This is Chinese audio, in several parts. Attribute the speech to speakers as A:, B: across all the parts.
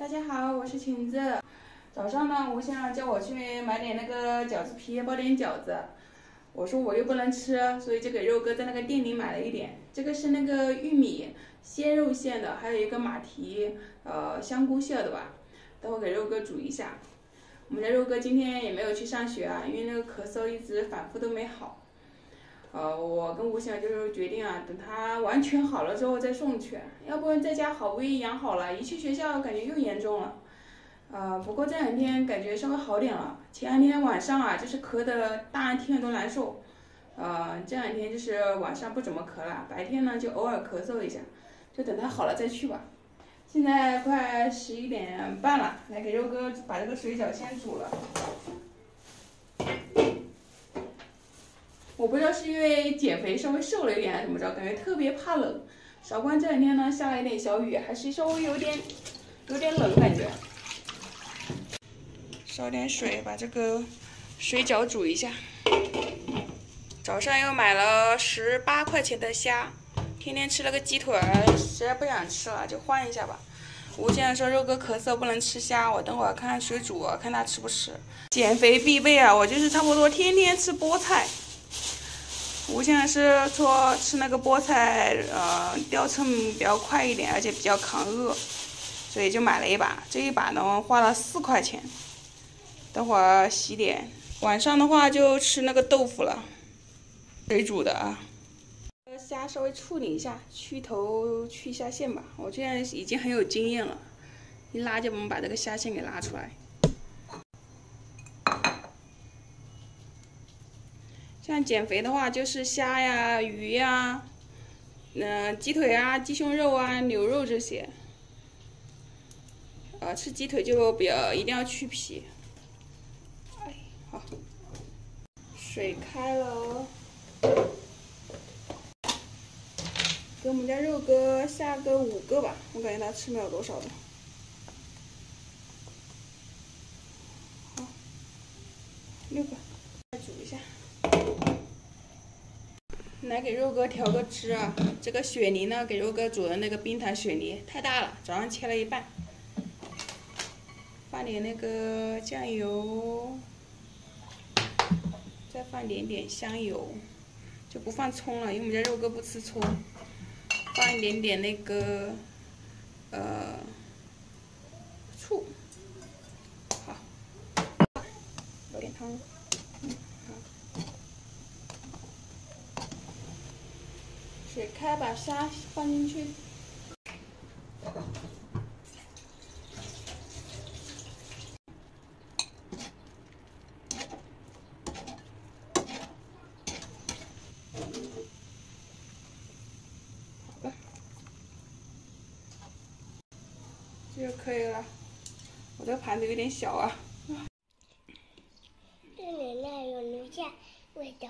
A: 大家好，我是裙子。早上呢，吴先生叫我去买点那个饺子皮，包点饺子。我说我又不能吃，所以就给肉哥在那个店里买了一点。这个是那个玉米鲜肉馅的，还有一个马蹄香菇馅的吧。等会给肉哥煮一下。我们家肉哥今天也没有去上学啊，因为那个咳嗽一直反复都没好。我跟吴先生就是决定啊，等他完全好了之后再送去，要不然在家好不容易养好了，一去学校感觉又严重了。不过这两天感觉稍微好点了，前两天晚上啊，就是咳的大人听了都难受。这两天就是晚上不怎么咳了，白天呢就偶尔咳嗽一下，就等他好了再去吧。现在快11点半了，来给肉哥把这个水饺先煮了。我不知道是因为减肥稍微瘦了一点还是怎么着，感觉特别怕冷。韶关这两天呢下了一点小雨，还是稍微有点冷感觉。烧点水，把这个水饺煮一下。早上又买了18块钱的虾，天天吃了个鸡腿，实在不想吃了，就换一下吧。吴先生说肉哥咳嗽不能吃虾，我等会儿看看水煮，看他吃不吃。减肥必备啊，我就是差不多天天吃菠菜。吴先生是说吃那个菠菜，掉秤比较快一点，而且比较抗饿，所以就买了一把。这一把呢花了4块钱。等会儿洗脸。晚上的话就吃那个豆腐了，水煮的啊。虾稍微处理一下，去头去一下线吧。我现在已经很有经验了，一拉就能把这个虾线给拉出来。像减肥的话，就是虾呀、鱼呀、鸡腿啊、鸡胸肉啊、牛肉这些。吃鸡腿就一定要去皮。好，水开了哦。给我们家肉哥下个5个吧，我感觉他吃不了多少的。好，6个，再煮一下。来给肉哥调个汁啊，这个雪梨呢，给肉哥煮的那个冰糖雪梨太大了，早上切了一半。放点那个酱油，再放点香油，就不放葱了，因为我们家肉哥不吃葱。放一点点那个醋，好，有点汤，好，水开，把虾放进去。这就可以了。我这个盘子有点小啊。
B: 这奶奶有留下味道。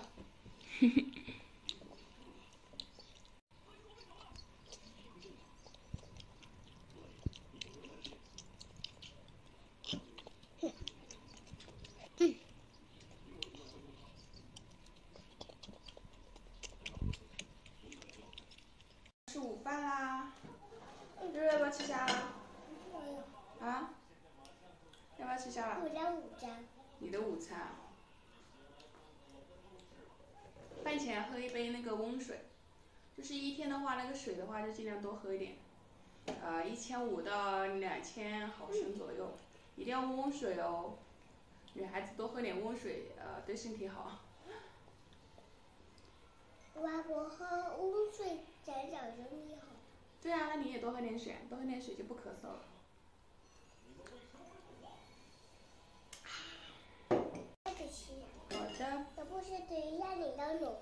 A: 吃午饭啦。肉要不要吃虾啦？啊？要不要吃虾啦？
B: 我的午餐。
A: 你的午餐啊？饭前喝一杯那个温水，就是一天的话，那个水的话就尽量多喝一点，1500到2000毫升左右，一定要温水哦。女孩子多喝点温水，对身体好。
B: 我喝温水才长身体好。
A: 对啊，那你也多喝点水，多喝点水就不咳嗽了。好的。
B: 要不是等一下你的卤，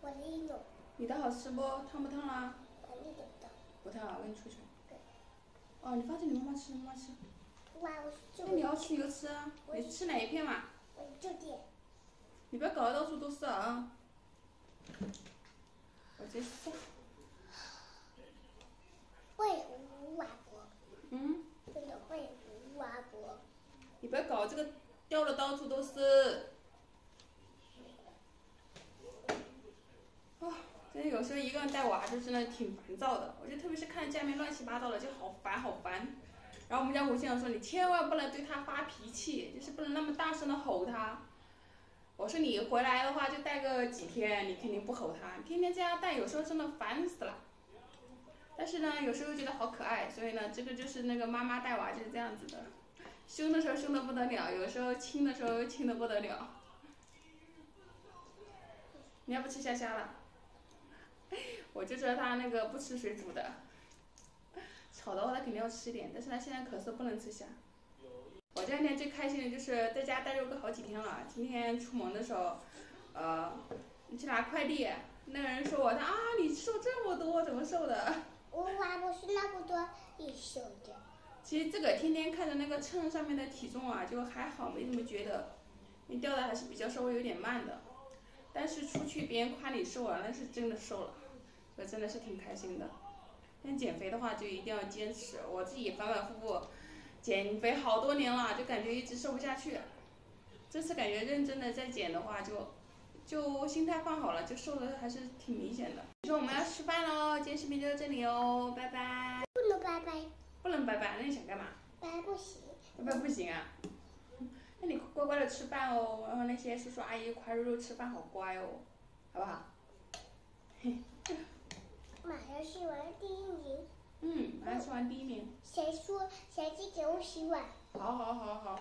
B: 我的卤。
A: 你的好吃不？烫不烫啦？
B: 一点的。
A: 不烫啊，我给你出去。哦，你放这里，妈妈吃，妈妈吃。
B: 那
A: 你要吃你就吃啊，你吃哪一片嘛？
B: 这点。
A: 你不要搞得到处都是啊。我这是。
B: 会无瓦博。
A: 嗯。
B: 真的会无瓦博。
A: 你不要搞这个掉的到处都是。真的有时候一个人带娃就真的挺烦躁的，我觉得特别是看家里面乱七八糟的就好烦好烦。然后我们家吴先生说，你千万不能对他发脾气，就是不能那么大声的吼他。我说你回来的话就带个几天，你肯定不吼他，天天这样带，有时候真的烦死了。但是呢，有时候觉得好可爱，所以呢，这个就是那个妈妈带娃就是这样子的，凶的时候凶的不得了，有时候亲的时候亲的不得了。你要不吃虾虾了？我就知道他那个不吃水煮的，炒的话他肯定要吃点，但是他现在咳嗽不能吃虾。我这两天最开心的就是在家待肉哥好几天了。今天出门的时候，你去拿快递，那个人说我，他你瘦这么多，怎么瘦的？
B: 我还不是那么多你瘦的。
A: 其实这个天天看着那个秤上面的体重啊，就还好，没怎么觉得，你掉的还是比较稍微有点慢的。但是出去别人夸你瘦了，那是真的瘦了，所以真的是挺开心的。但减肥的话就一定要坚持，我自己反反复复减肥好多年了，就感觉一直瘦不下去。这次感觉认真的在减的话就心态放好了，就瘦的还是挺明显的。你说我们要吃饭喽，今天视频就到这里哦，拜拜。
B: 不能拜拜。
A: 不能拜拜，那你想干嘛？
B: 拜不行。
A: 拜拜不行啊。那你乖乖的吃饭哦，然后那些叔叔阿姨夸肉肉吃饭好乖哦，好不好？
B: 马上吃完第一名。
A: 马上吃完第一名。
B: 谁说谁去给我洗碗？
A: 好。